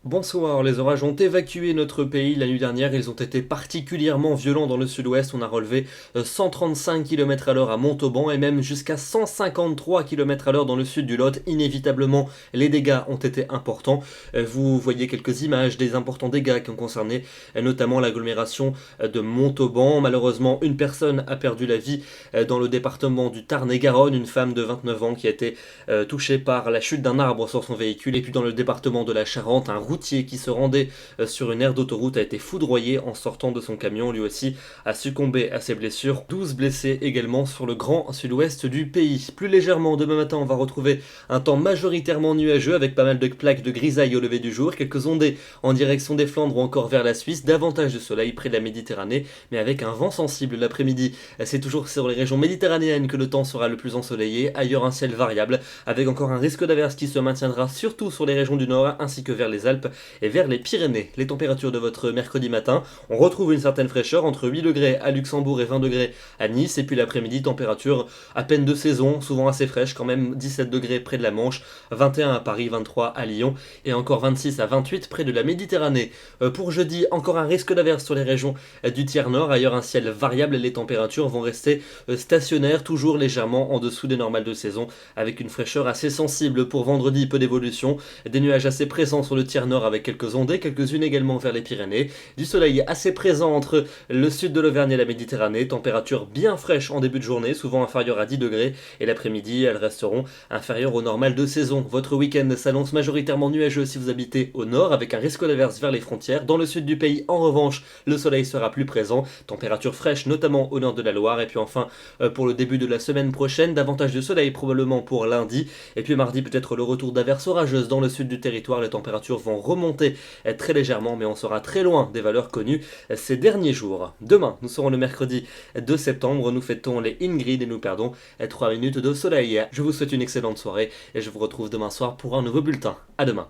Bonsoir, les orages ont évacué notre pays la nuit dernière, ils ont été particulièrement violents dans le sud-ouest, on a relevé 135 km à l'heure à Montauban et même jusqu'à 153 km à l'heure dans le sud du Lot. Inévitablement, les dégâts ont été importants. Vous voyez quelques images des importants dégâts qui ont concerné notamment l'agglomération de Montauban. Malheureusement, une personne a perdu la vie dans le département du Tarn-et-Garonne, une femme de 29 ans qui a été touchée par la chute d'un arbre sur son véhicule. Et puis dans le département de la Charente, un routier qui se rendait sur une aire d'autoroute a été foudroyé en sortant de son camion. Lui aussi a succombé à ses blessures. 12 blessés également sur le grand sud-ouest du pays. Plus légèrement, demain matin, on va retrouver un temps majoritairement nuageux avec pas mal de plaques de grisaille au lever du jour, quelques ondées en direction des Flandres ou encore vers la Suisse, davantage de soleil près de la Méditerranée, mais avec un vent sensible l'après-midi. C'est toujours sur les régions méditerranéennes que le temps sera le plus ensoleillé, ailleurs un ciel variable, avec encore un risque d'averse qui se maintiendra surtout sur les régions du nord ainsi que vers les Alpes et vers les Pyrénées. Les températures de votre mercredi matin, on retrouve une certaine fraîcheur entre 8 degrés à Luxembourg et 20 degrés à Nice, et puis l'après-midi, température à peine de saison, souvent assez fraîche quand même, 17 degrés près de la Manche, 21 à Paris, 23 à Lyon et encore 26 à 28 près de la Méditerranée. Pour jeudi, encore un risque d'averse sur les régions du tiers nord, ailleurs un ciel variable, les températures vont rester stationnaires, toujours légèrement en dessous des normales de saison, avec une fraîcheur assez sensible. Pour vendredi, peu d'évolution, des nuages assez présents sur le tiers nord avec quelques ondées, quelques-unes également vers les Pyrénées, du soleil assez présent entre le sud de l'Auvergne et la Méditerranée, température bien fraîche en début de journée, souvent inférieure à 10 degrés, et l'après-midi, elles resteront inférieures au normal de saison. Votre week-end s'annonce majoritairement nuageux si vous habitez au nord, avec un risque d'averse vers les frontières. Dans le sud du pays, en revanche, le soleil sera plus présent, température fraîche notamment au nord de la Loire, et puis enfin, pour le début de la semaine prochaine, davantage de soleil probablement pour lundi, et puis mardi peut-être le retour d'averses orageuses dans le sud du territoire. Les températures vont remonter très légèrement, mais on sera très loin des valeurs connues ces derniers jours. Demain, nous serons le mercredi 2 septembre, nous fêtons les Ingrid et nous perdons 3 minutes de soleil. Je vous souhaite une excellente soirée et je vous retrouve demain soir pour un nouveau bulletin. À demain.